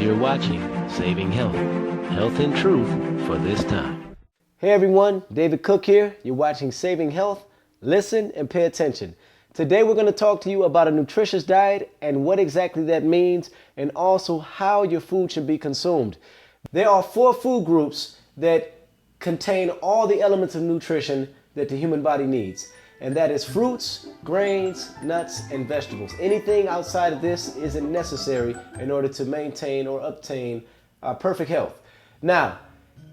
You're watching Saving Health, Health and Truth for this time. Hey everyone, David Cook here. You're watching Saving Health. Listen and pay attention. Today we're going to talk to you about a nutritious diet and what exactly that means, and also how your food should be consumed. There are 4 food groups that contain all the elements of nutrition that the human body needs. And that is fruits, grains, nuts, and vegetables. Anything outside of this isn't necessary in order to maintain or obtain perfect health. Now,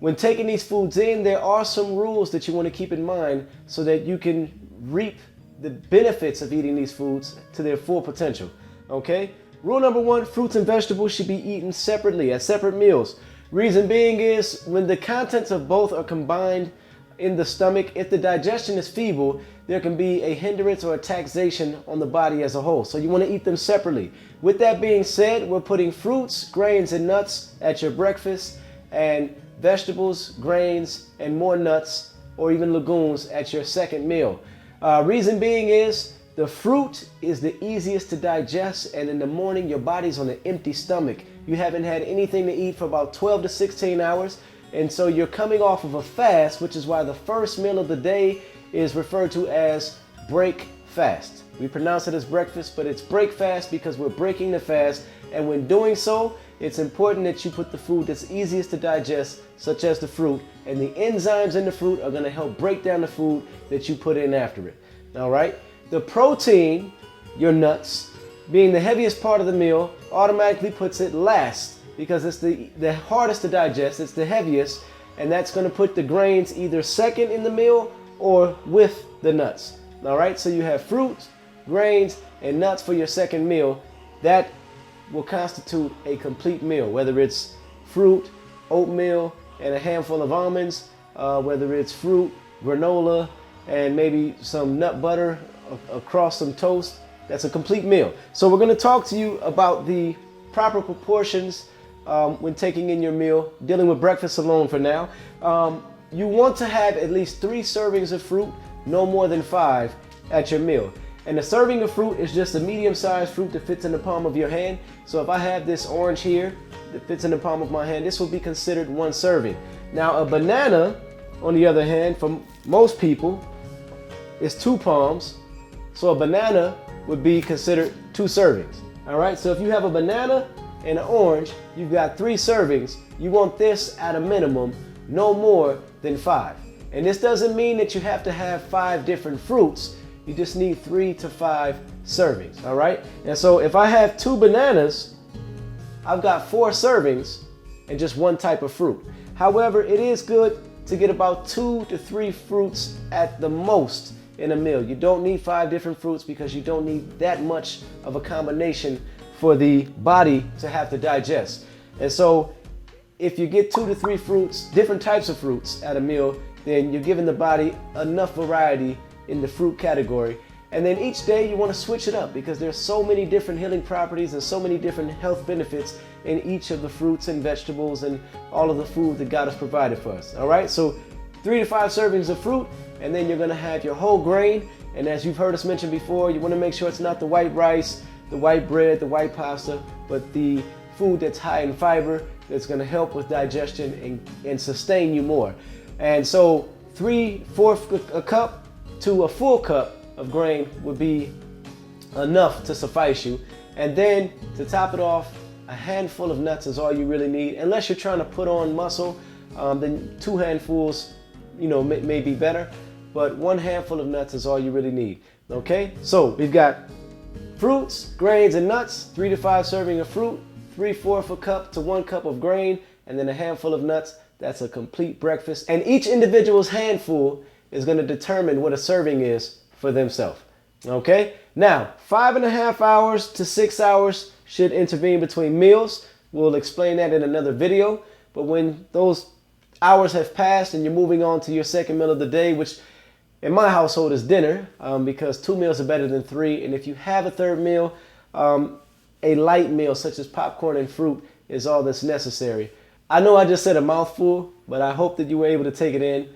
when taking these foods in, there are some rules that you want to keep in mind so that you can reap the benefits of eating these foods to their full potential. Okay? Rule number 1, fruits and vegetables should be eaten separately, as separate meals. Reason being is when the contents of both are combined in the stomach, if the digestion is feeble, there can be a hindrance or a taxation on the body as a whole. So you want to eat them separately. With that being said, we're putting fruits, grains, and nuts at your breakfast, and vegetables, grains, and more nuts or even legumes at your second meal. Reason being is the fruit is the easiest to digest, and in the morning your body's on an empty stomach. You haven't had anything to eat for about 12 to 16 hours. And so you're coming off of a fast, which is why the first meal of the day is referred to as break fast. We pronounce it as breakfast, but it's break fast because we're breaking the fast. And when doing so, it's important that you put the food that's easiest to digest, such as the fruit, and the enzymes in the fruit are going to help break down the food that you put in after it. All right. The protein, your nuts, being the heaviest part of the meal, automatically puts it last, because it's the hardest to digest, it's the heaviest, and that's going to put the grains either second in the meal or with the nuts. All right, so you have fruits, grains, and nuts for your second meal. That will constitute a complete meal, whether it's fruit, oatmeal, and a handful of almonds, whether it's fruit, granola, and maybe some nut butter across some toast. That's a complete meal. So we're going to talk to you about the proper proportions when taking in your meal, dealing with breakfast alone for now. You want to have at least 3 servings of fruit, no more than 5 at your meal. And a serving of fruit is just a medium-sized fruit that fits in the palm of your hand. So if I have this orange here that fits in the palm of my hand, this will be considered 1 serving. Now a banana, on the other hand, for most people, is 2 palms. So a banana would be considered 2 servings. All right, so if you have a banana and an orange, you've got 3 servings. You want this at a minimum, no more than 5. And this doesn't mean that you have to have 5 different fruits. You just need 3 to 5 servings, all right? And so if I have 2 bananas, I've got 4 servings and just 1 type of fruit. However, it is good to get about 2 to 3 fruits at the most in a meal. You don't need 5 different fruits because you don't need that much of a combination for the body to have to digest. And so if you get 2 to 3 fruits, different types of fruits at a meal, then you're giving the body enough variety in the fruit category. And then each day you want to switch it up because there's so many different healing properties and so many different health benefits in each of the fruits and vegetables and all of the food that God has provided for us. All right, so 3 to 5 servings of fruit, and then you're going to have your whole grain. And as you've heard us mention before, you want to make sure it's not the white rice, the white bread, the white pasta, but the food that's high in fiber that's going to help with digestion and sustain you more. And so 3/4 a cup to a full cup of grain would be enough to suffice you. And then to top it off, a handful of nuts is all you really need. Unless you're trying to put on muscle, then 2 handfuls, may be better. But 1 handful of nuts is all you really need. Okay, so we've got fruits, grains, and nuts, 3 to 5 serving of fruit, 3/4 a cup to 1 cup of grain, and then a handful of nuts. That's a complete breakfast. And each individual's handful is going to determine what a serving is for themselves. Okay? Now, 5.5 hours to 6 hours should intervene between meals. We'll explain that in another video. But when those hours have passed and you're moving on to your second meal of the day, which in my household is dinner, because 2 meals are better than 3. And if you have a third meal, a light meal such as popcorn and fruit is all that's necessary. I know I just said a mouthful, but I hope that you were able to take it in.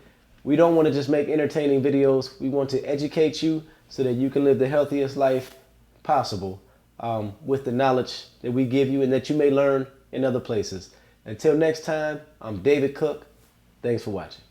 We don't want to just make entertaining videos. We want to educate you so that you can live the healthiest life possible with the knowledge that we give you, and that you may learn and other places. Until next time, I'm David Cook. Thanks for watching.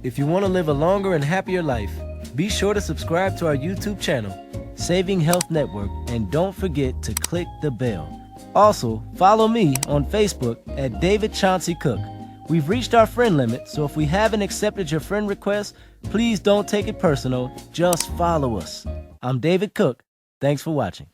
If you want to live a longer and happier life, be sure to subscribe to our YouTube channel, Saving Health Network, and don't forget to click the bell. Also, follow me on Facebook at David Chauncey Cook. We've reached our friend limit, so if we haven't accepted your friend request, please don't take it personal. Just follow us. I'm David Cook. Thanks for watching.